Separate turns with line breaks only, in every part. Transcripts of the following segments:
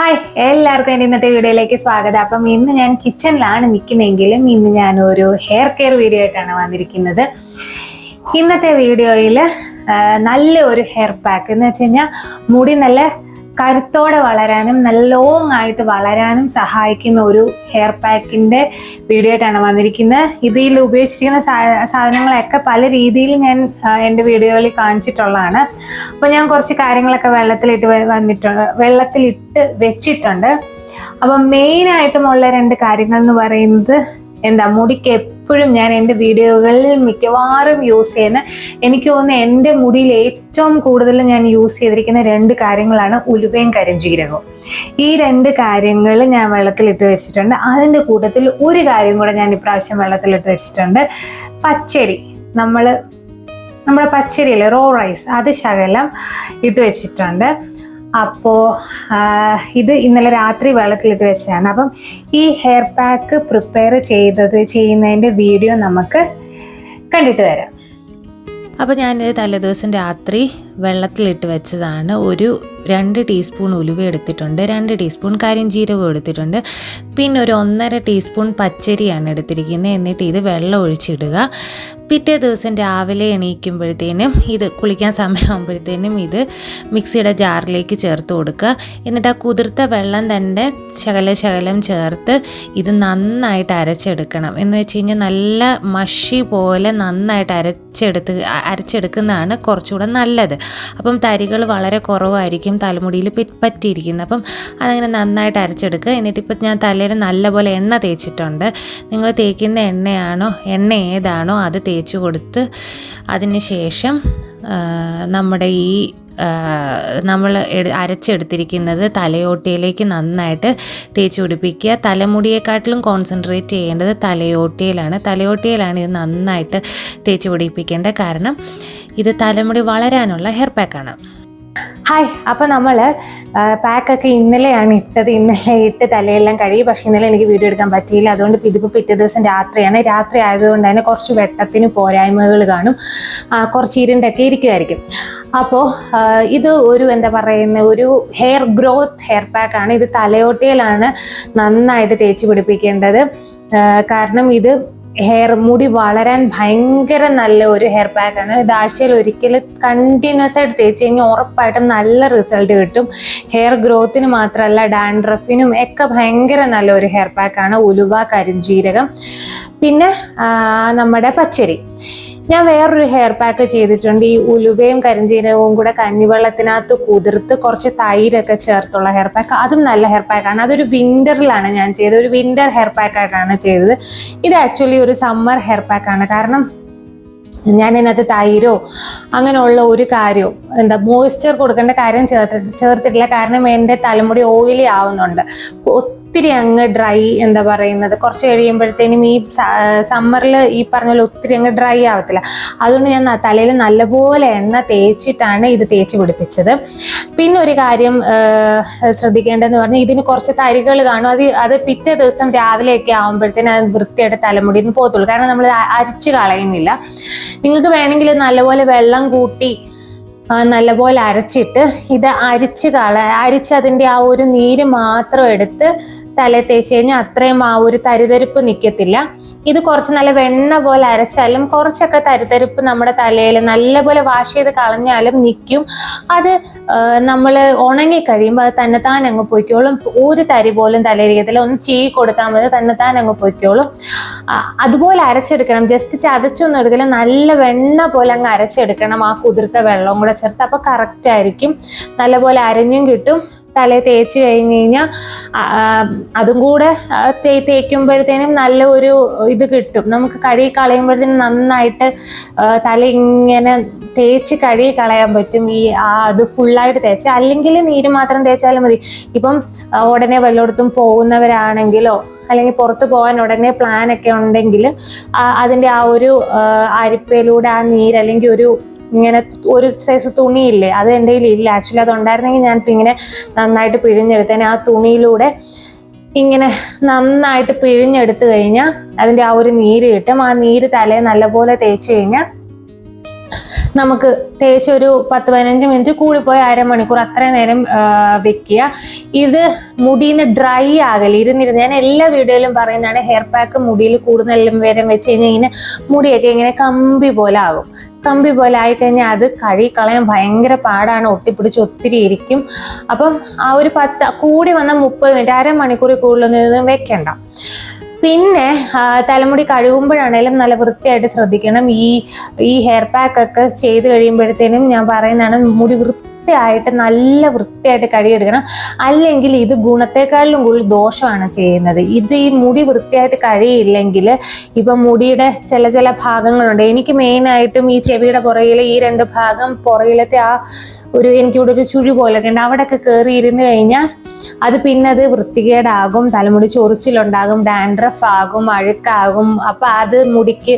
Hi എല്ലാവർക്കും എൻ്റെ ഇന്നത്തെ വീഡിയോയിലേക്ക് സ്വാഗതം. അപ്പം ഇന്ന് ഞാൻ കിച്ചണിലാണ് നിൽക്കുന്നതെങ്കിലും ഇന്ന് ഞാൻ ഒരു ഹെയർ കെയർ വീഡിയോ ആയിട്ടാണ് വന്നിരിക്കുന്നത്. ഇന്നത്തെ വീഡിയോയിൽ നല്ല ഒരു ഹെയർ പാക്ക് എന്ന് വെച്ച് കഴിഞ്ഞാൽ മുടി നല്ല കരുത്തോടെ വളരാനും നല്ല ലോങ് ആയിട്ട് വളരാനും സഹായിക്കുന്ന ഒരു ഹെയർ പാക്കിൻ്റെ വീഡിയോ ആയിട്ടാണ് വന്നിരിക്കുന്നത്. ഇതിൽ ഉപയോഗിച്ചിരിക്കുന്ന സാധനങ്ങളൊക്കെ പല രീതിയിൽ ഞാൻ എൻ്റെ വീഡിയോയിൽ കാണിച്ചിട്ടുള്ളതാണ്. അപ്പോൾ ഞാൻ കുറച്ച് കാര്യങ്ങളൊക്കെ വെള്ളത്തിലിട്ട് വെച്ചിട്ടുണ്ട്. അപ്പം മെയിനായിട്ടുമുള്ള രണ്ട് കാര്യങ്ങൾ എന്ന് പറയുന്നത് മുടിക്ക് എപ്പോഴും ഞാൻ എൻ്റെ വീഡിയോകളിൽ മിക്കവാറും യൂസ് ചെയ്യുന്ന, എനിക്ക് തോന്നുന്നു എൻ്റെ മുടിയിൽ ഏറ്റവും കൂടുതൽ ഞാൻ യൂസ് ചെയ്തിരിക്കുന്ന രണ്ട് കാര്യങ്ങളാണ് ഉലുവയും കരിഞ്ജീരകവും. ഈ രണ്ട് കാര്യങ്ങൾ ഞാൻ വെള്ളത്തിലിട്ട് വെച്ചിട്ടുണ്ട്. അതിൻ്റെ കൂട്ടത്തിൽ ഒരു കാര്യം കൂടെ ഞാൻ ഇപ്രാവശ്യം വെള്ളത്തിലിട്ട് വെച്ചിട്ടുണ്ട്. പച്ചരി, നമ്മുടെ പച്ചരിയില്ലേ, റോ റൈസ്, അത് ശകലം ഇട്ട് വെച്ചിട്ടുണ്ട്. അപ്പോൾ ഇത് ഇന്നലെ രാത്രി വെള്ളത്തിലിട്ട് വെച്ചതാണ്. അപ്പം ഈ ഹെയർ പാക്ക് പ്രിപ്പയർ ചെയ്യുന്നതിൻ്റെ വീഡിയോ നമുക്ക് കണ്ടിട്ട് വരാം.
അപ്പോൾ ഞാനിത് തലേദിവസം രാത്രി വെള്ളത്തിലിട്ട് വെച്ചതാണ്. ഒരു 2 ടീസ്പൂൺ ഉലുവ എടുത്തിട്ടുണ്ട്, 2 ടീസ്പൂൺ കരിഞ്ജീരകം എടുത്തിട്ടുണ്ട്, പിന്നെ ഒരു 1.5 ടീസ്പൂൺ പച്ചരിയാണ് എടുത്തിരിക്കുന്നത്. എന്നിട്ട് ഇത് വെള്ളം ഒഴിച്ചിടുക. പിറ്റേ ദിവസം രാവിലെ എണീക്കുമ്പോഴത്തേനും, ഇത് കുളിക്കാൻ സമയമാകുമ്പോഴത്തേനും ഇത് മിക്സിയുടെ ജാറിലേക്ക് ചേർത്ത് കൊടുക്കുക. എന്നിട്ട് ആ കുതിർത്ത വെള്ളം തന്നെ ശകലം ചേർത്ത് ഇത് നന്നായിട്ട് അരച്ചെടുക്കണം. എന്ന് വെച്ച് കഴിഞ്ഞാൽ നല്ല മഷി പോലെ നന്നായിട്ട് അരച്ചെടുക്കുന്നതാണ് കുറച്ചുകൂടെ നല്ലത്. അപ്പം തരികൾ വളരെ കുറവായിരിക്കും തലമുടിയിൽ പറ്റിയിരിക്കുന്നത്. അപ്പം അതങ്ങനെ നന്നായിട്ട് അരച്ചെടുക്കുക. എന്നിട്ടിപ്പോൾ ഞാൻ തലയിൽ നല്ലപോലെ എണ്ണ തേച്ചിട്ടുണ്ട്. നിങ്ങൾ തേക്കുന്ന എണ്ണ ഏതാണോ അത് തേച്ച് കൊടുത്ത് അതിന് ശേഷം നമ്മുടെ ഈ നമ്മൾ അരച്ചെടുത്തിരിക്കുന്നത് തലയോട്ടിയിലേക്ക് നന്നായിട്ട് തേച്ച് പിടിപ്പിക്കുക. തലമുടിയെക്കാട്ടിലും കോൺസെൻട്രേറ്റ് ചെയ്യേണ്ടത് തലയോട്ടിയിലാണ് ഇത് നന്നായിട്ട് തേച്ച് പിടിപ്പിക്കേണ്ടത്. കാരണം ഇത് തലമുടി വളരാനുള്ള ഹെയർ പാക്കാണ്.
ഹായ്, അപ്പോൾ നമ്മൾ പാക്കൊക്കെ ഇന്നലെയാണ് ഇട്ടത്. ഇന്നലെ ഇട്ട് തലയെല്ലാം കഴുകി. പക്ഷേ ഇന്നലെ എനിക്ക് വീഡിയോ എടുക്കാൻ പറ്റിയില്ല. അതുകൊണ്ട് ഇതിപ്പോൾ പിറ്റേ ദിവസം രാത്രി ആയതുകൊണ്ട് തന്നെ കുറച്ച് വെട്ടത്തിന് പോരായ്മകൾ കാണും, കുറച്ച് ഇരുണ്ടൊക്കെ ഇരിക്കുമായിരിക്കും. അപ്പോൾ ഇത് ഒരു ഒരു ഹെയർ ഗ്രോത്ത് ഹെയർ പാക്കാണ്. ഇത് തലയോട്ടിയിലാണ് നന്നായിട്ട് തേച്ച് പിടിപ്പിക്കേണ്ടത്. കാരണം ഇത് മുടി വളരാൻ ഭയങ്കര നല്ല ഒരു ഹെയർ പാക്കാണ്. ഇത് ആഴ്ചയിൽ ഒരിക്കൽ കണ്ടിന്യൂസ് ആയിട്ട് തേച്ച് കഴിഞ്ഞാൽ ഉറപ്പായിട്ടും നല്ല റിസൾട്ട് കിട്ടും. ഹെയർ ഗ്രോത്തിന് മാത്രമല്ല ഡാൻഡ്രഫിനും ഒക്കെ ഭയങ്കര നല്ല ഒരു ഹെയർ പാക്കാണ് ഉലുവ, കരിഞ്ജീരകം, പിന്നെ നമ്മുടെ പച്ചരി. ഞാൻ വേറൊരു ഹെയർ പാക്ക് ചെയ്തിട്ടുണ്ട്. ഈ ഉലുവയും കരിഞ്ജീരകവും കൂടെ കഞ്ഞിവെള്ളത്തിനകത്ത് കുതിർത്ത് കുറച്ച് തൈരൊക്കെ ചേർത്തുള്ള ഹെയർ പാക്ക്. അതും നല്ല ഹെയർ പാക്കാണ്. അതൊരു വിൻ്ററിലാണ് ഞാൻ ചെയ്തത്. ഒരു വിൻ്റർ ഹെയർ പാക്കായിട്ടാണ് ചെയ്തത്. ഇത് ആക്ച്വലി ഒരു സമ്മർ ഹെയർ പാക്കാണ്. കാരണം ഞാൻ ഇതിനകത്ത് തൈരോ അങ്ങനെയുള്ള ഒരു കാര്യവും മോയ്സ്ചർ കൊടുക്കേണ്ട കാര്യം ചേർത്തിട്ടില്ല. കാരണം എൻ്റെ തലമുടി ഓയിലി ആവുന്നുണ്ട്. ഒത്തിരി അങ്ങ് ഡ്രൈ കുറച്ച് കഴിയുമ്പോഴത്തേനും ഈ സമ്മറിൽ ഈ പറഞ്ഞ പോലെ ഒത്തിരി അങ്ങ് ഡ്രൈ ആവത്തില്ല. അതുകൊണ്ട് ഞാൻ തലയിൽ നല്ലപോലെ എണ്ണ തേച്ചിട്ടാണ് ഇത് തേച്ച് പിടിപ്പിച്ചത്. പിന്നെ ഒരു കാര്യം ശ്രദ്ധിക്കേണ്ടതെന്ന് പറഞ്ഞാൽ ഇതിന് കുറച്ച് തരികൾ കാണും. അത് പിറ്റേ ദിവസം രാവിലെയൊക്കെ ആകുമ്പോഴത്തേനും അത് വൃത്തിയായിട്ട് തലമുടിയിൽ പോകത്തുള്ളൂ. കാരണം നമ്മൾ അരിച്ച് കളയുന്നില്ല. നിങ്ങൾക്ക് വേണമെങ്കിൽ നല്ലപോലെ വെള്ളം കൂട്ടി നല്ലപോലെ അരച്ചിട്ട് ഇത് അരിച്ചതിൻ്റെ ആ ഒരു നീര് മാത്രം എടുത്ത് തല തേച്ച് കഴിഞ്ഞാൽ അത്രയും ആ ഒരു തരിതരിപ്പ് നിൽക്കത്തില്ല. ഇത് കുറച്ച് നല്ല വെണ്ണ പോലെ അരച്ചാലും കുറച്ചൊക്കെ തരിതരിപ്പ് നമ്മുടെ തലയിൽ നല്ലപോലെ വാഷ് ചെയ്ത് കളഞ്ഞാലും നിൽക്കും. അത് നമ്മൾ ഉണങ്ങിക്കഴിയുമ്പോൾ അത് തന്നെത്താൻ അങ്ങ് പൊയ്ക്കോളും. ഒരു തരി പോലും തലയിരിക്കത്തില്ല. ഒന്ന് ചീ കൊടുത്താൽ മതി, തന്നെത്താൻ അങ്ങ് പൊയ്ക്കോളും. അതുപോലെ അരച്ചെടുക്കണം. ജസ്റ്റ് ചതച്ചൊന്നും എടുക്കില്ല, നല്ല വെണ്ണ പോലെ അങ്ങ് അരച്ചെടുക്കണം. ആ കുതിർത്ത വെള്ളവും കൂടെ ചേർത്ത് അപ്പോൾ കറക്റ്റ് ആയിരിക്കും. നല്ലപോലെ അരഞ്ഞും കിട്ടും. തലയിൽ തേച്ച് കഴിഞ്ഞ് കഴിഞ്ഞാൽ അതും കൂടെ തേക്കുമ്പോഴത്തേനും നല്ല ഒരു ഇത് കിട്ടും. നമുക്ക് കഴുകി കളയുമ്പോഴത്തേനും നന്നായിട്ട് തല ഇങ്ങനെ തേച്ച് കഴുകി കളയാൻ പറ്റും. അത് ഫുള്ളായിട്ട് തേച്ച്, അല്ലെങ്കിൽ നീര് മാത്രം തേച്ചാലും മതി. ഇപ്പം ഉടനെ വല്ലയിടത്തും പോകുന്നവരാണെങ്കിലോ അല്ലെങ്കിൽ പുറത്ത് പോകാൻ ഉടനെ പ്ലാനൊക്കെ ഉണ്ടെങ്കിൽ അതിൻ്റെ ആ ഒരു അരിപ്പയിലൂടെ ആ നീര്, അല്ലെങ്കിൽ ഇങ്ങനെ ഒരു സൈസ് തുണിയില്ലേ, അത് എൻ്റെ കയ്യിൽ ഇല്ല. ആക്ച്വലി അത് ഉണ്ടായിരുന്നെങ്കിൽ ഞാൻ ഇങ്ങനെ നന്നായിട്ട് പിഴിഞ്ഞെടുത്തേനെ. ആ തുണിയിലൂടെ ഇങ്ങനെ നന്നായിട്ട് പിഴിഞ്ഞെടുത്ത് കഴിഞ്ഞാൽ അതിൻ്റെ ആ ഒരു നീര് കിട്ടും. ആ നീര് തലയിൽ നല്ലപോലെ തേച്ച് കഴിഞ്ഞാൽ നമുക്ക് തേച്ച് ഒരു 10-15 മിനിറ്റ് കൂടിപ്പോയി അരമണിക്കൂർ അത്രയും നേരം വെക്കുക. ഇത് മുടിന്ന് ഡ്രൈ ആകല് ഇരുന്നിരുന്ന് ഞാൻ എല്ലാ വീഡിയോയിലും പറയുന്നതാണ്, ഹെയർ പാക്ക് മുടിയിൽ കൂടുതൽ നേരം വെച്ച് കഴിഞ്ഞാൽ ഇങ്ങനെ മുടിയൊക്കെ ഇങ്ങനെ കമ്പി പോലെ ആകും. കമ്പി പോലെ ആയിക്കഴിഞ്ഞാൽ അത് കളയാൻ ഭയങ്കര പാടാണ്, ഒട്ടിപ്പിടിച്ച് ഒത്തിരി ഇരിക്കും. അപ്പം ആ ഒരു കൂടി വന്ന 30 മിനിറ്റ് അരമണിക്കൂറിൽ കൂടുതലൊന്നും വെക്കണ്ട. പിന്നെ തലമുടി കഴുകുമ്പോഴാണേലും നല്ല വൃത്തിയായിട്ട് ശ്രദ്ധിക്കണം. ഈ ഹെയർ പാക്ക് ഒക്കെ ചെയ്ത് കഴിയുമ്പോഴത്തേനും ഞാൻ പറയുന്നതാണ്, മുടി നല്ല വൃത്തിയായിട്ട് കഴുകിയെടുക്കണം. അല്ലെങ്കിൽ ഇത് ഗുണത്തെക്കാളിലും കൂടുതൽ ദോഷമാണ് ചെയ്യുന്നത്. ഇത് ഈ മുടി വൃത്തിയായിട്ട് കഴുകിയില്ലെങ്കിൽ ഇപ്പം മുടിയുടെ ചില ഭാഗങ്ങളുണ്ട്. എനിക്ക് മെയിനായിട്ടും ഈ ചെവിയുടെ പുറകിലെ ഈ 2 ഭാഗം പുറകിലത്തെ ആ എനിക്കിവിടെ ഒരു ചുഴി പോലൊക്കെ ഉണ്ട്, അവിടെയൊക്കെ കയറി ഇരുന്ന് കഴിഞ്ഞാൽ അത് പിന്നെ അത് വൃത്തികേടാകും, തലമുടി ചൊറിച്ചിലുണ്ടാകും, ഡാൻഡ്രഫ് ആകും, അഴുക്കാകും. അപ്പം അത് മുടിക്ക്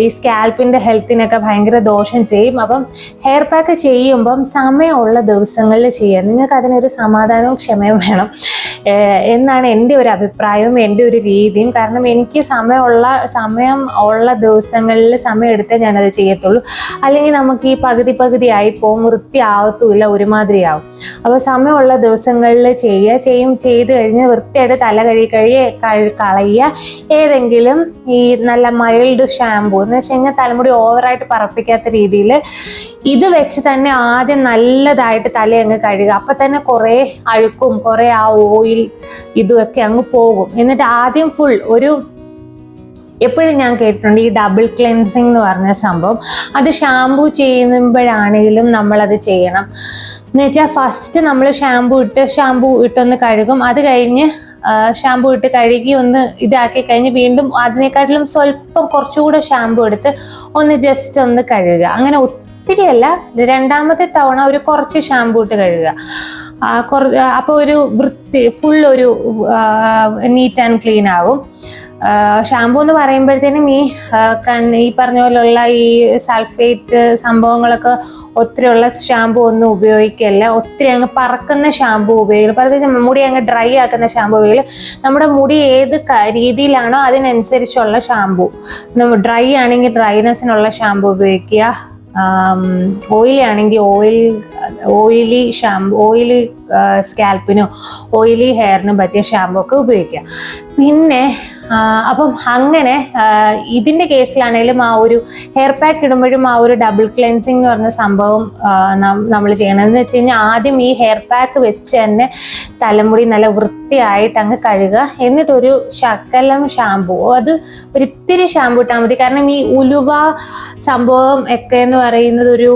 ഈ സ്കാൽപ്പിൻ്റെ ഹെൽത്തിനൊക്കെ ഭയങ്കര ദോഷം ചെയ്യും. അപ്പം ഹെയർ പാക്ക് ചെയ്യുമ്പം സമയമുള്ള ദിവസങ്ങളിൽ ചെയ്യുക. നിങ്ങൾക്ക് അതിനൊരു സമാധാനവും ക്ഷമയും വേണം എന്നാണ് എൻ്റെ ഒരു അഭിപ്രായവും എൻ്റെ ഒരു രീതിയും. കാരണം എനിക്ക് സമയം ഉള്ള ദിവസങ്ങളിൽ സമയം എടുത്തേ ഞാനത് ചെയ്യത്തുള്ളൂ. അല്ലെങ്കിൽ നമുക്ക് ഈ പകുതി ആയി വൃത്തിയാവത്തുമില്ല, ഒരുമാതിരിയാവും. അപ്പോൾ സമയമുള്ള ദിവസങ്ങളിൽ ചെയ്ത് കഴിഞ്ഞ് വൃത്തിയായിട്ട് തല കളയുക. ഏതെങ്കിലും ഈ നല്ല മൈൽഡ് ഷാമ്പൂ എന്ന് വെച്ച് കഴിഞ്ഞാൽ തലമുടി ഓവറായിട്ട് പറപ്പിക്കാത്ത രീതിയിൽ ഇത് വെച്ച് തന്നെ ആദ്യം നല്ലതായിട്ട് തലയങ്ങ് കഴുകുക. അപ്പം തന്നെ കുറേ അഴുക്കും കുറേ ആ ഓയിൽ ഇതുമൊക്കെ അങ്ങ് പോകും. എന്നിട്ട് ആദ്യം ഫുൾ എപ്പോഴും ഞാൻ കേട്ടിട്ടുണ്ട് ഈ ഡബിൾ ക്ലെൻസിങ് എന്ന് പറഞ്ഞ സംഭവം. അത് ഷാമ്പൂ ചെയ്യുമ്പോഴാണെങ്കിലും നമ്മളത് ചെയ്യണം. എന്ന് വെച്ചാൽ ഫസ്റ്റ് നമ്മൾ ഷാമ്പൂ ഇട്ടൊന്ന് കഴുകും. അത് കഴിഞ്ഞ് ഷാമ്പൂ ഇട്ട് കഴുകി ഒന്ന് ഇതാക്കി കഴിഞ്ഞ് വീണ്ടും അതിനെക്കാട്ടിലും സ്വല്പം കുറച്ചുകൂടെ ഷാമ്പൂ എടുത്ത് ഒന്ന് ജസ്റ്റ് ഒന്ന് കഴുകുക. അങ്ങനെ ഒത്തിരിയല്ല, രണ്ടാമത്തെ തവണ ഒരു കുറച്ച് ഷാമ്പൂ ഇട്ട് കഴുകുക. അപ്പോൾ ഒരു ഫുൾ ഒരു നീറ്റ് ആൻഡ് ക്ലീൻ ആവും. ഷാമ്പൂ എന്ന് പറയുമ്പോഴത്തേനും ഈ പറഞ്ഞ പോലുള്ള ഈ സൾഫേറ്റ് സംഭവങ്ങളൊക്കെ ഒത്തിരിയുള്ള ഷാമ്പൂ ഒന്നും ഉപയോഗിക്കല്ല. ഒത്തിരി അങ്ങ് പറക്കുന്ന ഷാമ്പൂ ഉപയോഗിക്കും. പ്രത്യേകിച്ച് മുടി അങ്ങ് ഡ്രൈ ആക്കുന്ന ഷാമ്പൂ ഉപയോഗിക്കും. നമ്മുടെ മുടി ഏത് രീതിയിലാണോ അതിനനുസരിച്ചുള്ള ഷാമ്പൂ. ഡ്രൈ ആണെങ്കിൽ ഡ്രൈനെസ്സിനുള്ള ഷാമ്പൂ ഉപയോഗിക്കുക. ഓയിലി ആണെങ്കിൽ ഓയിലി ഷാമ്പൂ, ഓയിലി സ്കാൽപ്പിനോ ഓയിലി ഹെയറിനും പറ്റിയ ഷാമ്പൂ ഒക്കെ ഉപയോഗിക്കുക. പിന്നെ അപ്പം അങ്ങനെ ഇതിൻ്റെ കേസിലാണെങ്കിലും ആ ഒരു ഹെയർ പാക്ക് ഇടുമ്പോഴും ആ ഒരു ഡബിൾ ക്ലെൻസിങ് എന്ന് പറഞ്ഞ സംഭവം നമ്മൾ ചെയ്യണമെന്ന് വെച്ച് കഴിഞ്ഞാൽ ആദ്യം ഈ ഹെയർ പാക്ക് വെച്ച് തന്നെ തലമുടി നല്ല വൃത്തിയായിട്ട് അങ്ങ് കഴുകുക. എന്നിട്ടൊരു ശകലം ഷാമ്പൂ, അത് ഒരിത്തിരി ഷാമ്പൂ ഇട്ടാൽ മതി. കാരണം ഈ ഉലുവ സംഭവം ഒക്കെ എന്ന് പറയുന്നത് ഒരു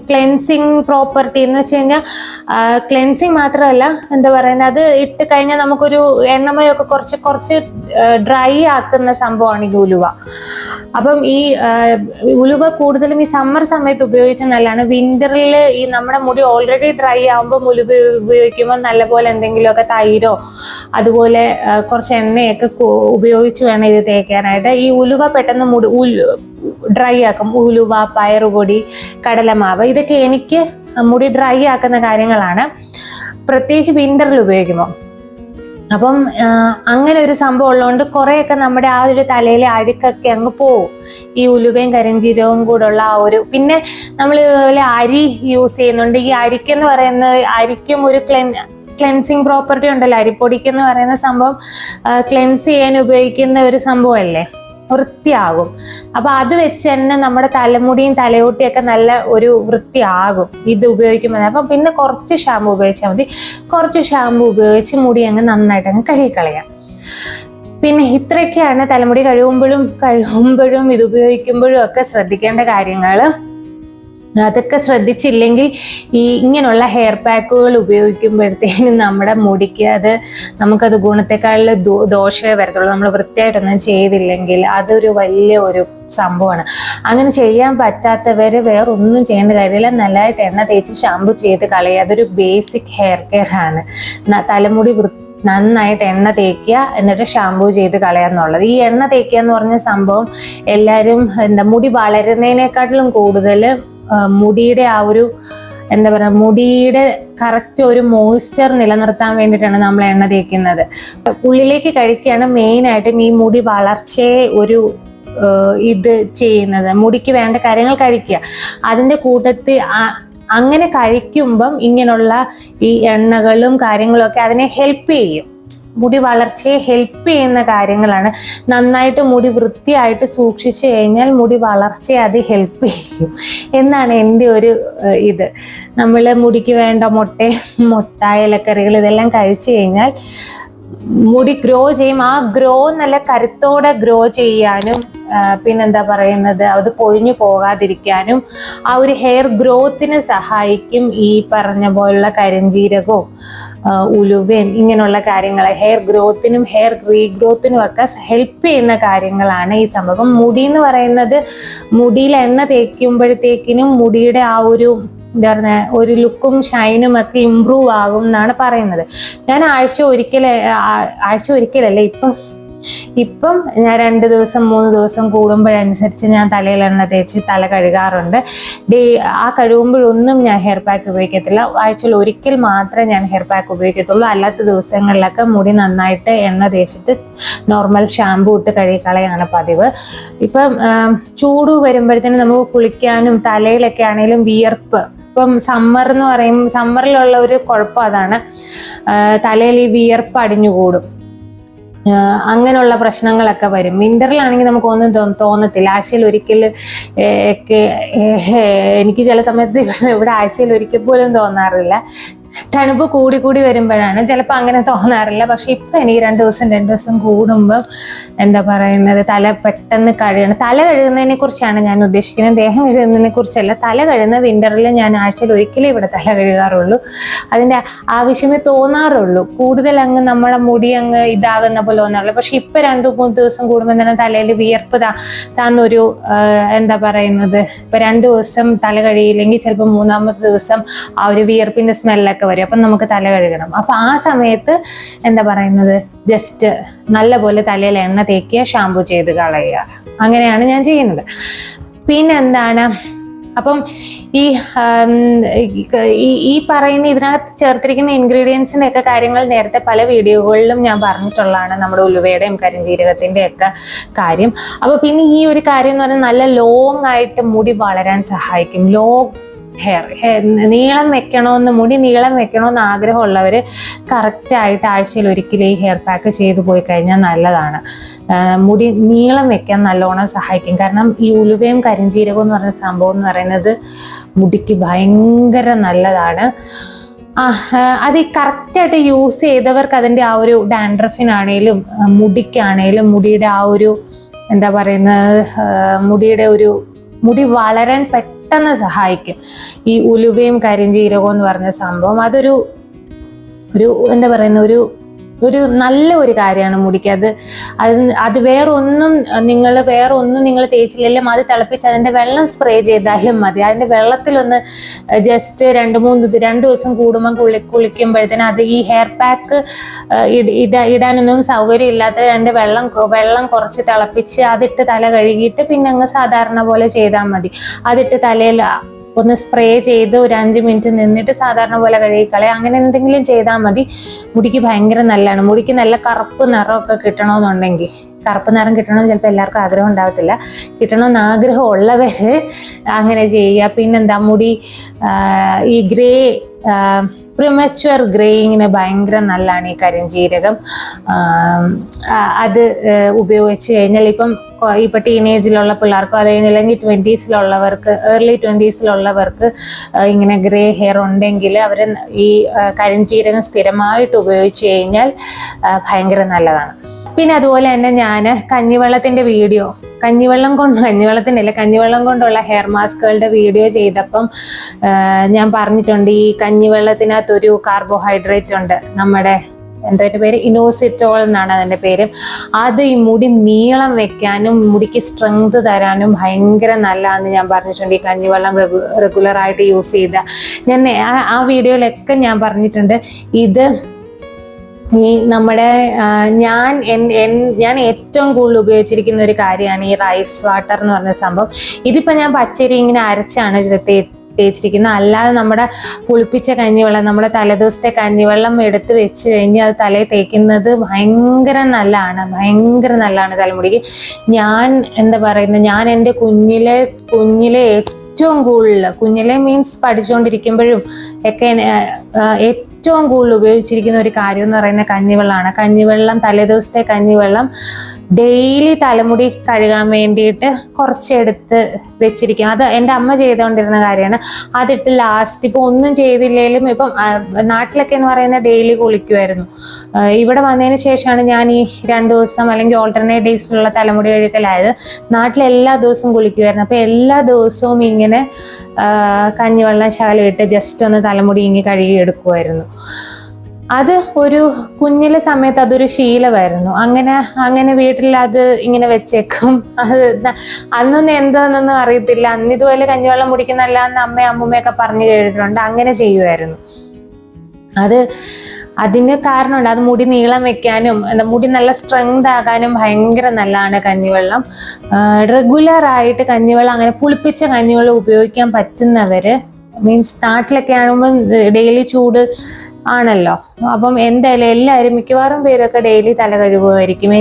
ക്ലെൻസിങ് പ്രോപ്പർട്ടി എന്ന് വെച്ച് കഴിഞ്ഞാൽ ക്ലെൻസിങ് മാത്രമല്ല, എന്താ പറയുന്നത്, അത് ഇട്ട് കഴിഞ്ഞാൽ നമുക്കൊരു എണ്ണമയൊക്കെ കുറച്ച് ഡ്രൈ ആക്കുന്ന സംഭവമാണ് ഈ ഉലുവ. അപ്പം ഈ ഉലുവ കൂടുതലും ഈ സമ്മർ സമയത്ത് ഉപയോഗിച്ചാൽ നല്ലതാണ്. വിന്ററിൽ ഈ നമ്മുടെ മുടി ഓൾറെഡി ഡ്രൈ ആകുമ്പോൾ ഉലുവ ഉപയോഗിക്കുമ്പോൾ നല്ലപോലെ എന്തെങ്കിലുമൊക്കെ തൈരോ അതുപോലെ കുറച്ച് എണ്ണയൊക്കെ ഉപയോഗിച്ച് വേണം ഇത് തേക്കാനായിട്ട്. ഈ ഉലുവ പെട്ടെന്ന് ഡ്രൈ ആക്കും. ഉലുവ, പയറുപൊടി, കടലമാവ്, ഇതൊക്കെ എനിക്ക് മുടി ഡ്രൈ ആക്കുന്ന കാര്യങ്ങളാണ്, പ്രത്യേകിച്ച് വിന്ററിൽ ഉപയോഗിക്കുമ്പോൾ. അപ്പം അങ്ങനെ ഒരു സംഭവം ഉള്ളതുകൊണ്ട് കുറേയൊക്കെ നമ്മുടെ ആ ഒരു തലയിലെ അഴുക്കൊക്കെ അങ്ങ് പോവും, ഈ ഉലുവയും കരിഞ്ചീരകവും കൂടെ ഉള്ള ആ ഒരു. പിന്നെ നമ്മൾ ഇതുപോലെ അരി യൂസ് ചെയ്യുന്നുണ്ട്. ഈ അരിക്കെന്ന് പറയുന്നത്, അരിക്കും ഒരു ക്ലെൻസിങ് പ്രോപ്പർട്ടി ഉണ്ടല്ലോ. അരിപ്പൊടിക്കെന്ന് പറയുന്ന സംഭവം ക്ലെൻസ് ചെയ്യാൻ ഉപയോഗിക്കുന്ന ഒരു സംഭവമല്ലേ, വൃത്തിയാകും. അപ്പൊ അത് വെച്ച് തന്നെ നമ്മുടെ തലമുടിയും തലയോട്ടിയൊക്കെ നല്ല ഒരു വൃത്തിയാകും ഇത് ഉപയോഗിക്കുമ്പോൾ. അപ്പം പിന്നെ കുറച്ച് ഷാമ്പു ഉപയോഗിച്ചാൽ മതി. കുറച്ച് ഷാമ്പു ഉപയോഗിച്ച് മുടി അങ്ങ് നന്നായിട്ട് അങ്ങ് കഴുകിക്കളയാം. പിന്നെ ഇത്രയൊക്കെയാണ് തലമുടി കഴുകുമ്പോഴും ഇത് ഉപയോഗിക്കുമ്പോഴും ഒക്കെ ശ്രദ്ധിക്കേണ്ട കാര്യങ്ങൾ. അതൊക്കെ ശ്രദ്ധിച്ചില്ലെങ്കിൽ ഇങ്ങനെയുള്ള ഹെയർ പാക്കുകൾ ഉപയോഗിക്കുമ്പോഴത്തേനും നമ്മുടെ മുടിക്ക് നമുക്കത് ഗുണത്തെക്കാളിൽ ദോഷമേ വരത്തുള്ളൂ. നമ്മൾ വൃത്തിയായിട്ടൊന്നും ചെയ്തില്ലെങ്കിൽ അതൊരു വലിയ ഒരു സംഭവമാണ്. അങ്ങനെ ചെയ്യാൻ പറ്റാത്തവർ വേറെ ഒന്നും ചെയ്യേണ്ട കാര്യമില്ല. നല്ലതായിട്ട് എണ്ണ തേച്ച് ഷാമ്പു ചെയ്ത് കളയുക. അതൊരു ബേസിക് ഹെയർ കെയർ ആണ്. തലമുടി നന്നായിട്ട് എണ്ണ തേക്കുക, എന്നിട്ട് ഷാമ്പൂ ചെയ്ത് കളയാന്നുള്ളത്. ഈ എണ്ണ തേക്കുക എന്ന് പറഞ്ഞ സംഭവം എല്ലാവരും മുടി വളരുന്നതിനേക്കാട്ടിലും കൂടുതൽ മുടിയുടെ ആ ഒരു മുടിയുടെ കറക്റ്റ് ഒരു മോയ്സ്ചർ നിലനിർത്താൻ വേണ്ടിയിട്ടാണ് നമ്മൾ എണ്ണ തേക്കുന്നത്. ഉള്ളിലേക്ക് കഴിക്കുകയാണ് മെയിനായിട്ടും ഈ മുടി വളർച്ചയെ ഒരു ഇത് ചെയ്യുന്നത്. മുടിക്ക് വേണ്ട കാര്യങ്ങൾ കഴിക്കുക, അതിൻ്റെ കൂട്ടത്തിൽ അങ്ങനെ കഴിക്കുമ്പം ഇങ്ങനെയുള്ള ഈ എണ്ണകളും കാര്യങ്ങളും ഒക്കെ അതിനെ ഹെൽപ്പ് ചെയ്യും. മുടി വളർച്ചയെ ഹെൽപ്പ് ചെയ്യുന്ന കാര്യങ്ങളാണ്. നന്നായിട്ട് മുടി വൃത്തിയായിട്ട് സൂക്ഷിച്ചു കഴിഞ്ഞാൽ മുടി വളർച്ചയെ അത് ഹെൽപ്പ് ചെയ്യും എന്നാണ് എൻ്റെ ഒരു ഇത്. നമ്മൾ മുടിക്ക് വേണ്ട മുട്ട ഇലക്കറികൾ ഇതെല്ലാം കഴിച്ചു കഴിഞ്ഞാൽ മുടി ഗ്രോ ചെയ്യും. ആ ഗ്രോ നല്ല കരുത്തോടെ ഗ്രോ ചെയ്യാനും പിന്നെന്താ പറയുന്നത്, അത് പൊഴിഞ്ഞു പോകാതിരിക്കാനും ആ ഒരു ഹെയർ ഗ്രോത്തിന് സഹായിക്കും ഈ പറഞ്ഞ പോലുള്ള കരിഞ്ജീരകവും ഉലുവയും ഇങ്ങനെയുള്ള കാര്യങ്ങൾ. ഹെയർ ഗ്രോത്തിനും ഹെയർ റീഗ്രോത്തിനും ഒക്കെ ഹെൽപ്പ് ചെയ്യുന്ന കാര്യങ്ങളാണ് ഈ സംഭവം. മുടി എന്ന് പറയുന്നത്, മുടിയിൽ എണ്ണ തേക്കുമ്പോഴത്തേക്കിനും മുടിയുടെ ആ ഒരു എന്താ പറയുക, ഒരു ലുക്കും ഷൈനും ഒക്കെ ഇമ്പ്രൂവ് ആകും എന്നാണ് പറയുന്നത്. ഞാൻ ആഴ്ച ഒരിക്കലല്ല ഇപ്പം ഞാൻ 2 ദിവസം 3 ദിവസം കൂടുമ്പോഴനുസരിച്ച് ഞാൻ തലയിൽ എണ്ണ തേച്ച് തല കഴുകാറുണ്ട്. ആ കഴുകുമ്പോഴൊന്നും ഞാൻ ഹെയർ പാക്ക് ഉപയോഗിക്കത്തില്ല. ആഴ്ചയിൽ ഒരിക്കൽ മാത്രമേ ഞാൻ ഹെയർ പാക്ക് ഉപയോഗിക്കത്തുള്ളൂ. അല്ലാത്ത ദിവസങ്ങളിലൊക്കെ മുടി നന്നായിട്ട് എണ്ണ തേച്ചിട്ട് നോർമൽ ഷാമ്പൂ ഇട്ട് കഴുകിക്കളയാണ് പതിവ്. ഇപ്പം ചൂട് വരുമ്പോഴത്തേനും നമുക്ക് കുളിക്കാനും തലയിലൊക്കെ ആണെങ്കിലും വിയർപ്പ്, ഇപ്പം സമ്മറിലുള്ള ഒരു കുഴപ്പം അതാണ്, തലയിൽ ഈ വിയർപ്പ് അടിഞ്ഞുകൂടും, അങ്ങനെയുള്ള പ്രശ്നങ്ങളൊക്കെ വരും. വിൻ്ററിലാണെങ്കിൽ നമുക്കൊന്നും തോന്നത്തില്ല. ആഴ്ചയിൽ ഒരിക്കൽ ഒക്കെ എനിക്ക് ചില സമയത്ത് ഇവിടെ ആഴ്ചയിൽ ഒരിക്കൽ പോലും തോന്നാറില്ല. തണുപ്പ് കൂടി വരുമ്പോഴാണ് ചിലപ്പോൾ അങ്ങനെ തോന്നാറില്ല. പക്ഷെ ഇപ്പം എനിക്ക് 2 ദിവസം കൂടുമ്പം എന്താ പറയുന്നത്, തല പെട്ടെന്ന് കഴുകണം. തല കഴുകുന്നതിനെ കുറിച്ചാണ് ഞാൻ ഉദ്ദേശിക്കുന്നത്, ദേഹം കഴുകുന്നതിനെ കുറിച്ചല്ല. തല കഴുകുന്ന വിൻ്ററിൽ ഞാൻ ആഴ്ചയിൽ ഒരിക്കലേ ഇവിടെ തല കഴുകാറുള്ളൂ. അതിൻ്റെ ആവശ്യമേ തോന്നാറുള്ളൂ. കൂടുതൽ അങ്ങ് നമ്മളെ മുടി അങ്ങ് ഇതാകുന്ന പോലെ തോന്നാറുള്ളൂ. പക്ഷെ ഇപ്പം 2-3 ദിവസം കൂടുമ്പോൾ തന്നെ തലയിൽ വിയർപ്പ് താന്നൊരു എന്താ പറയുന്നത്, ഇപ്പം 2 ദിവസം തല കഴുകിയില്ലെങ്കിൽ ചിലപ്പോൾ 3-ാമത്തെ ദിവസം ആ ഒരു വിയർപ്പിൻ്റെ സ്മെല്ലൊക്കെ വരും. അപ്പം നമുക്ക് തല കഴുകണം. അപ്പം ആ സമയത്ത് എന്താ പറയുന്നത്, ജസ്റ്റ് നല്ലപോലെ തലയിൽ എണ്ണ തേക്കുക, ഷാമ്പു ചെയ്ത് കളയുക. അങ്ങനെയാണ് ഞാൻ ചെയ്യുന്നത്. പിന്നെന്താണ്, അപ്പം ഈ പറയുന്ന ഇതിനകത്ത് ചേർത്തിരിക്കുന്ന ഇൻഗ്രീഡിയൻസിൻ്റെ ഒക്കെ കാര്യങ്ങൾ നേരത്തെ പല വീഡിയോകളിലും ഞാൻ പറഞ്ഞിട്ടുള്ളതാണ്, നമ്മുടെ ഉലുവയുടെയും കരിഞ്ജീരകത്തിൻ്റെ ഒക്കെ കാര്യം. അപ്പോൾ പിന്നെ ഈ ഒരു കാര്യം എന്ന് പറഞ്ഞാൽ നല്ല ലോങ് ആയിട്ട് മുടി വളരാൻ സഹായിക്കും. ഹെയർ നീളം വെക്കണമെന്ന്, മുടി നീളം വെക്കണമെന്ന് ആഗ്രഹമുള്ളവർ കറക്റ്റായിട്ട് ആഴ്ചയിൽ ഒരിക്കലും ഈ ഹെയർ പാക്ക് ചെയ്തു പോയി കഴിഞ്ഞാൽ നല്ലതാണ്. മുടി നീളം വെക്കാൻ നല്ലോണം സഹായിക്കും. കാരണം ഈ ഉലുവയും കരിഞ്ജീരകവും എന്ന് പറയുന്ന സംഭവം എന്ന് പറയുന്നത് മുടിക്ക് ഭയങ്കര നല്ലതാണ്. അത് കറക്റ്റായിട്ട് യൂസ് ചെയ്തവർക്ക് അതിൻ്റെ ആ ഒരു ഡാൻഡ്രഫിനാണേലും മുടിക്കാണേലും മുടിയുടെ ആ ഒരു എന്താ പറയുന്നത്, മുടി വളരാൻ പെട്ടെന്ന് സഹായിക്കും. ഈ ഉലുവയും കരിഞ്ജീരകവും എന്ന് പറഞ്ഞ സംഭവം അതൊരു എന്താ പറയുന്ന ഒരു നല്ല ഒരു കാര്യമാണ് മുടിക്ക്. അത് വേറൊന്നും നിങ്ങൾ തേച്ചില്ലെങ്കിലും അത് തിളപ്പിച്ച് അതിൻ്റെ വെള്ളം സ്പ്രേ ചെയ്താലും മതി. അതിൻ്റെ വെള്ളത്തിലൊന്ന് ജസ്റ്റ് 2 ദിവസം കൂടുമ്പം കുളിക്കുമ്പോഴത്തേനും അത് ഈ ഹെയർ പാക്ക് ഇടാനൊന്നും സൗകര്യം ഇല്ലാത്തവർ അതിൻ്റെ വെള്ളം കുറച്ച് തിളപ്പിച്ച് അതിട്ട് തല കഴുകിയിട്ട് പിന്നെ അങ്ങ് സാധാരണ പോലെ ചെയ്താൽ മതി. അതിട്ട് തലയിൽ ഒന്ന് സ്പ്രേ ചെയ്ത് ഒരു 5 മിനിറ്റ് നിന്നിട്ട് സാധാരണ പോലെ കഴുകിക്കളയാം. അങ്ങനെ എന്തെങ്കിലും ചെയ്താൽ മതി. മുടിക്ക് ഭയങ്കര നല്ലതാണ്. മുടിക്ക് നല്ല കറുപ്പ് നിറമൊക്കെ കിട്ടണമെന്നുണ്ടെങ്കിൽ, കറുപ്പ് നിറം കിട്ടണമെന്ന് ചിലപ്പോൾ എല്ലാവർക്കും ആഗ്രഹം ഉണ്ടാകത്തില്ല, കിട്ടണമെന്ന് ആഗ്രഹമുള്ളവർ അങ്ങനെ ചെയ്യുക. പിന്നെന്താ, മുടി ഈ പ്രിമച്വർ ഗ്രേയിങ്ങിന് ഭയങ്കര നല്ലതാണ് ഈ കരിഞ്ജീരകം. അത് ഉപയോഗിച്ച് കഴിഞ്ഞാൽ ഇപ്പം ടീനേജിലുള്ള പിള്ളേർക്കോ അല്ലെങ്കിൽ 20s ഏർലി 20s ഇങ്ങനെ ഗ്രേ ഹെയർ ഉണ്ടെങ്കിൽ അവർ ഈ കരിഞ്ജീരകം സ്ഥിരമായിട്ട് ഉപയോഗിച്ച് കഴിഞ്ഞാൽ ഭയങ്കര നല്ലതാണ്. പിന്നെ അതുപോലെ തന്നെ ഞാൻ കഞ്ഞിവെള്ളം കൊണ്ടുള്ള ഹെയർ മാസ്കുകളുടെ വീഡിയോ ചെയ്തപ്പം ഞാൻ പറഞ്ഞിട്ടുണ്ട്, ഈ കഞ്ഞിവെള്ളത്തിനകത്തൊരു കാർബോഹൈഡ്രേറ്റ് ഉണ്ട്, നമ്മുടെ എന്തതിൻ്റെ പേര്, ഇനോസിറ്റോൾ എന്നാണ് അതിൻ്റെ പേര്. അത് ഈ മുടി നീളം വെക്കാനും മുടിക്ക് സ്ട്രെങ്ത് തരാനും ഭയങ്കര നല്ലതാണെന്ന് ഞാൻ പറഞ്ഞിട്ടുണ്ട്. ഈ കഞ്ഞിവെള്ളം റെഗുലറായിട്ട് യൂസ് ചെയ്ത ആ വീഡിയോയിലൊക്കെ ഞാൻ പറഞ്ഞിട്ടുണ്ട്. ഇത് ഈ നമ്മുടെ ഞാൻ ഏറ്റവും കൂടുതൽ ഉപയോഗിച്ചിരിക്കുന്ന ഒരു കാര്യമാണ് ഈ റൈസ് വാട്ടർ എന്ന് പറഞ്ഞ സംഭവം. ഇതിപ്പോൾ ഞാൻ പച്ചരി ഇങ്ങനെ അരച്ചാണ് തേച്ചിരിക്കുന്നത്. അല്ലാതെ നമ്മുടെ പുളിപ്പിച്ച കഞ്ഞിവെള്ളം, നമ്മുടെ തലേദിവസത്തെ കഞ്ഞിവെള്ളം എടുത്ത് വെച്ച് കഴിഞ്ഞ് അത് തലയിൽ തേക്കുന്നത് ഭയങ്കര നല്ലതാണ് തലമുടിക്ക്. ഞാൻ എന്താ പറയുന്നത്, ഞാൻ എൻ്റെ കുഞ്ഞിലെ ഏറ്റവും കൂടുതൽ, കുഞ്ഞിലെ മീൻസ് പഠിച്ചുകൊണ്ടിരിക്കുമ്പോഴും ഒക്കെ ഏറ്റവും കൂടുതൽ ഉപയോഗിച്ചിരിക്കുന്ന ഒരു കാര്യം എന്ന് പറയുന്നത് കഞ്ഞിവെള്ളം. തലേദിവസത്തെ കഞ്ഞിവെള്ളം ഡെയിലി തലമുടി കഴുകാൻ വേണ്ടിയിട്ട് കുറച്ചെടുത്ത് വെച്ചിരിക്കും. അത് എൻ്റെ അമ്മ ചെയ്തുകൊണ്ടിരുന്ന കാര്യമാണ്. അതിട്ട് ലാസ്റ്റ് ഇപ്പോൾ ഒന്നും ചെയ്തില്ലെങ്കിലും, ഇപ്പം നാട്ടിലൊക്കെ എന്ന് പറയുന്നത് ഡെയിലി കുളിക്കുമായിരുന്നു. ഇവിടെ വന്നതിന് ശേഷമാണ് ഞാൻ ഈ 2 ദിവസം അല്ലെങ്കിൽ ഓൾട്ടർനേറ്റ് ഡേയ്സിലുള്ള തലമുടി കഴുകലായത്. നാട്ടിൽ എല്ലാ ദിവസവും കുളിക്കുമായിരുന്നു. അപ്പോൾ എല്ലാ ദിവസവും ഇങ്ങനെ കഞ്ഞിവെള്ളം ശകലം ഇട്ട് ജസ്റ്റ് ഒന്ന് തലമുടി ഇങ്ങനെ കഴുകി എടുക്കുമായിരുന്നു. അത് ഒരു കുഞ്ഞിലെ സമയത്ത് അതൊരു ശീലമായിരുന്നു. അങ്ങനെ വീട്ടിൽ അത് ഇങ്ങനെ വെച്ചേക്കും. അത് അന്നൊന്നും എന്താണെന്നൊന്നും അറിയത്തില്ല. അന്ന് ഇതുപോലെ കഞ്ഞിവെള്ളം കുടിക്കുന്നല്ല എന്ന് അമ്മൂമ്മയൊക്കെ പറഞ്ഞു കേട്ടിട്ടുണ്ട്. അങ്ങനെ ചെയ്യുമായിരുന്നു. അതിന് കാരണമുണ്ട്. അത് മുടി നീളം വെക്കാനും മുടി നല്ല സ്ട്രെങ്ത് ആകാനും ഭയങ്കര നല്ലതാണ് കഞ്ഞിവെള്ളം. റെഗുലറായിട്ട് കഞ്ഞിവെള്ളം, അങ്ങനെ പുളിപ്പിച്ച കഞ്ഞിവെള്ളം ഉപയോഗിക്കാൻ പറ്റുന്നവര്, മീൻസ് നാട്ടിലൊക്കെ ആകുമ്പോൾ ഡെയിലി ചൂട് ആണല്ലോ. അപ്പം എന്തായാലും എല്ലാവരും മിക്കവാറും പേരൊക്കെ ഡെയിലി തല കഴുകുമായിരിക്കും.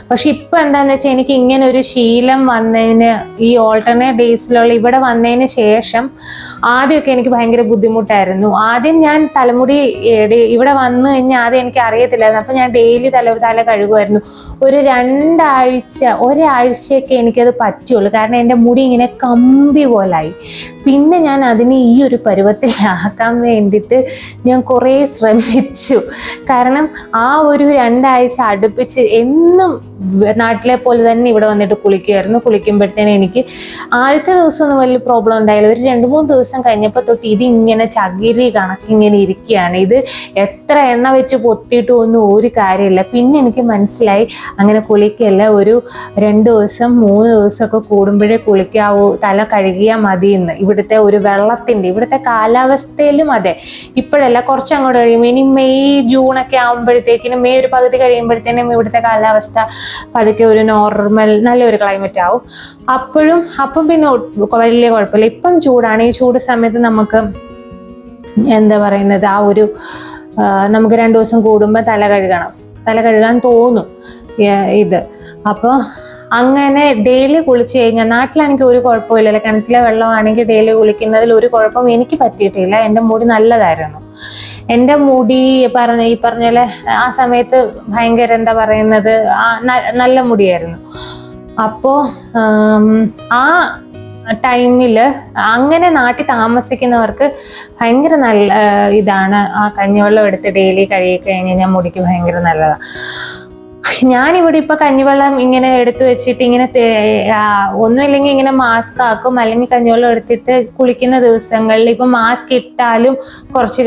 പക്ഷെ ഇപ്പം എന്താണെന്ന് വെച്ചാൽ എനിക്ക് ഇങ്ങനെ ഒരു ശീലം വന്നതിന്, ഈ ഓൾട്ടർനേറ്റ് ഡേയ്സിലുള്ള ഇവിടെ വന്നതിന് ശേഷം ആദ്യമൊക്കെ എനിക്ക് ഭയങ്കര ബുദ്ധിമുട്ടായിരുന്നു. ആദ്യം ഞാൻ തലമുടി ഇവിടെ വന്നു കഴിഞ്ഞാൽ ആദ്യം എനിക്ക് അറിയത്തില്ലായിരുന്നു. അപ്പം ഞാൻ ഡെയിലി തല കഴുകുമായിരുന്നു. ഒരാഴ്ചയൊക്കെ എനിക്കത് പറ്റുള്ളൂ. കാരണം എൻ്റെ മുടി ഇങ്ങനെ കമ്പി പോലായി. പിന്നെ ഞാൻ അതിനെ ഈ ഒരു പരുവത്തിലാക്കാൻ വേണ്ടിയിട്ട് ഞാൻ കുറേ ശ്രമിച്ചു. കാരണം ആ ഒരു 2 ആഴ്ച അടുപ്പിച്ച് എന്നും നാട്ടിലെ പോലെ തന്നെ ഇവിടെ വന്നിട്ട് കുളിക്കുമ്പോഴത്തേനും എനിക്ക് ആദ്യത്തെ ദിവസമൊന്നും വലിയ പ്രോബ്ലം ഉണ്ടായില്ല. ഒരു 2-3 ദിവസം കഴിഞ്ഞപ്പോൾ തൊട്ട് ഇതിങ്ങനെ ചകിരി കണക്കിങ്ങനെ ഇരിക്കുകയാണ്. ഇത് എത്ര എണ്ണ വെച്ച് പൊത്തിയിട്ടും ഒന്നും ഒരു കാര്യമില്ല. പിന്നെ എനിക്ക് മനസ്സിലായി അങ്ങനെ കുളിക്കല്ല, ഒരു 2 ദിവസം 3 ദിവസമൊക്കെ കൂടുമ്പോഴേ കുളിക്കാവൂ, തല കഴുകിയാൽ മതി എന്ന്. ഇവിടുത്തെ കാലാവസ്ഥയിലും അതെ. ഇപ്പോഴല്ല, കുറച്ചങ്ങോട്ട് കഴിയുമ്പോൾ ഇനി മെയ് ജൂണൊക്കെ ആകുമ്പോഴത്തേക്കിനും, മെയ് ഒരു പകുതി കഴിയുമ്പോഴത്തേനും ഇവിടുത്തെ കാലാവസ്ഥ പതുക്കെ ഒരു നോർമൽ നല്ലൊരു ക്ലൈമറ്റ് ആവും. അപ്പം പിന്നെ വലിയ കുഴപ്പമില്ല. ഇപ്പം ചൂടാണ്. ഈ ചൂട് സമയത്ത് നമുക്ക് എന്താ പറയുന്നത്, നമുക്ക് 2 ദിവസം കൂടുമ്പോൾ തല കഴുകാൻ തോന്നും ഇത്. അപ്പോൾ അങ്ങനെ ഡെയിലി കുളിച്ച് കഴിഞ്ഞാൽ, നാട്ടിലാണെങ്കിൽ ഒരു കുഴപ്പമില്ലല്ലോ, കിണറ്റിലെ വെള്ളമാണെങ്കിൽ ഡെയിലി കുളിക്കുന്നതിൽ ഒരു കുഴപ്പം എനിക്ക് പറ്റിയിട്ടില്ല. എൻ്റെ മുടി നല്ലതായിരുന്നു. എൻ്റെ മുടി ഈ പറഞ്ഞ പോലെ ആ സമയത്ത് ഭയങ്കര എന്താ പറയുന്നത്, നല്ല മുടിയായിരുന്നു. അപ്പോൾ ആ ടൈമിൽ അങ്ങനെ നാട്ടിൽ താമസിക്കുന്നവർക്ക് ഭയങ്കര നല്ല ഇതാണ്. ആ കഞ്ഞിവെള്ളം എടുത്ത് ഡെയിലി കഴുകി കഴിഞ്ഞ് കഴിഞ്ഞാൽ മുടിക്ക് ഭയങ്കര നല്ലതാണ്. ഞാനിവിടെ ഇപ്പൊ കഞ്ഞിവെള്ളം ഇങ്ങനെ എടുത്തു വെച്ചിട്ട് ഇങ്ങനെ ഒന്നുമില്ലെങ്കിൽ ഇങ്ങനെ മാസ്ക് ആക്കും, അല്ലെങ്കിൽ കഞ്ഞിവെള്ളം എടുത്തിട്ട് കുളിക്കുന്ന ദിവസങ്ങളിൽ ഇപ്പൊ മാസ്ക് ഇട്ടാലും കുറച്ച്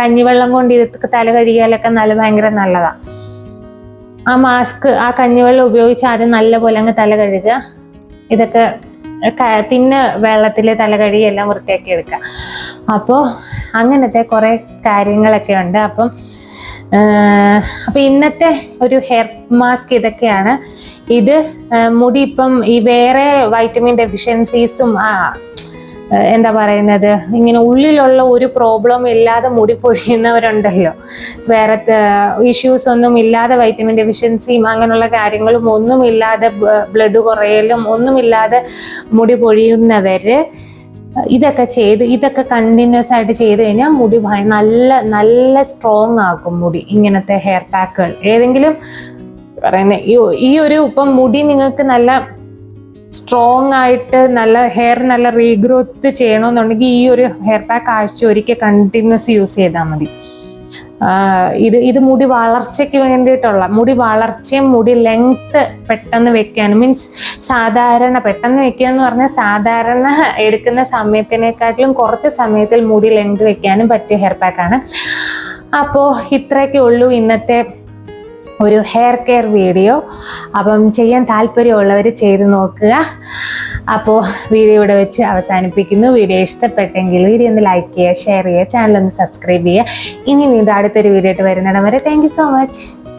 കഞ്ഞിവെള്ളം കൊണ്ട് ഇത് തല കഴുകിയാലൊക്കെ ഭയങ്കര നല്ലതാണ്. ആ കഞ്ഞിവെള്ളം ഉപയോഗിച്ച് ആദ്യം നല്ലപോലെ അങ്ങ് തല കഴുകുക. ഇതൊക്കെ പിന്നെ വെള്ളത്തിൽ തല കഴുകി എല്ലാം വൃത്തിയാക്കി എടുക്കുക. അപ്പോൾ അങ്ങനത്തെ കുറെ കാര്യങ്ങളൊക്കെ ഉണ്ട്. അപ്പം ഇന്നത്തെ ഒരു ഹെയർ മാസ്ക് ഇതൊക്കെയാണ്. ഇത് മുടി ഇപ്പം ഈ വേറെ വൈറ്റമിൻ ഡെഫിഷ്യൻസീസും എന്താ പറയുന്നത്, ഇങ്ങനെ ഉള്ളിലുള്ള ഒരു പ്രോബ്ലം ഇല്ലാതെ മുടി പൊഴിയുന്നവരുണ്ടല്ലോ, വേറെ ഇഷ്യൂസ് ഒന്നും ഇല്ലാതെ, വൈറ്റമിൻ ഡെഫിഷ്യൻസിയും അങ്ങനെയുള്ള കാര്യങ്ങളും ഒന്നുമില്ലാതെ, ബ്ലഡ് കുറയലും ഒന്നുമില്ലാതെ മുടി പൊഴിയുന്നവര് ഇതൊക്കെ കണ്ടിന്യൂസ് ആയിട്ട് ചെയ്ത് കഴിഞ്ഞാൽ മുടി നല്ല സ്ട്രോങ് ആക്കും. മുടി ഇങ്ങനത്തെ ഹെയർ പാക്കുകൾ ഏതെങ്കിലും പറയുന്നത് ഈ ഒരു ഇപ്പം മുടി നിങ്ങൾക്ക് നല്ല സ്ട്രോങ് ആയിട്ട് നല്ല റീഗ്രോത്ത് ചെയ്യണമെന്നുണ്ടെങ്കിൽ ഈ ഒരു ഹെയർ പാക്ക് ആഴ്ച ഒരിക്കൽ കണ്ടിന്യൂസ് യൂസ് ചെയ്താൽ മതി. ഇത് മുടി വളർച്ചയ്ക്ക് വേണ്ടിയിട്ടുള്ള, മുടി വളർച്ചയും മുടി ലെങ്ത് പെട്ടെന്ന് വെക്കാനും, മീൻസ് പെട്ടെന്ന് വെക്കുക എന്ന് പറഞ്ഞാൽ സാധാരണ എടുക്കുന്ന സമയത്തിനെക്കാട്ടിലും കുറച്ച് സമയത്തിൽ മുടി ലെങ്ത് വെക്കാനും പറ്റിയ ഹെയർ പാക്കാണ്. അപ്പോൾ ഇത്രയൊക്കെ ഉള്ളൂ ഇന്നത്തെ ഒരു ഹെയർ കെയർ വീഡിയോ. അപ്പം ചെയ്യാൻ താല്പര്യമുള്ളവർ ചെയ്ത് നോക്കുക. അപ്പോൾ വീഡിയോ ഇവിടെ വെച്ച് അവസാനിപ്പിക്കുന്നു. വീഡിയോ ഇഷ്ടപ്പെട്ടെങ്കിൽ വീഡിയോ ഒന്ന് ലൈക്ക് ചെയ്യുക, ഷെയർ ചെയ്യുക, ചാനൽ ഒന്ന് സബ്സ്ക്രൈബ് ചെയ്യുക. ഇനി വീണ്ടും അടുത്തൊരു വീഡിയോ ആയിട്ട് വരുന്നിടം വരെ താങ്ക് യു സോ മച്ച്.